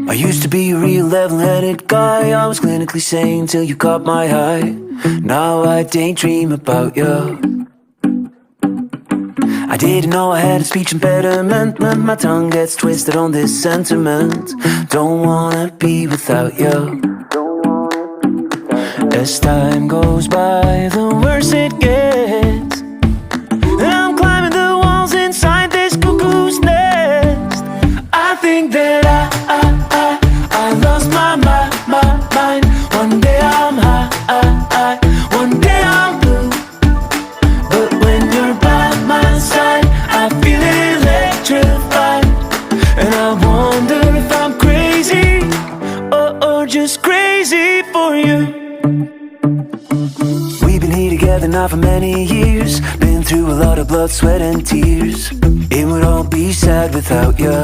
I used to be a real level-headed guy. I was clinically sane till you caught my eye. Now I daydream about you. I didn't know I had a speech impediment. My tongue gets twisted on this sentiment. Don't wanna be without you. As time goes by, the worse it gets. And I'm climbing the walls inside this cuckoo's nest. I think that I lost my mind. One day I'm high, one day I'm blue. But when you're by my side, I feel electrified. And I wonder if I'm crazy, or just crazy for you. We've been here together now for many years. Been through a lot of blood, sweat and tears. It would all be sad without you.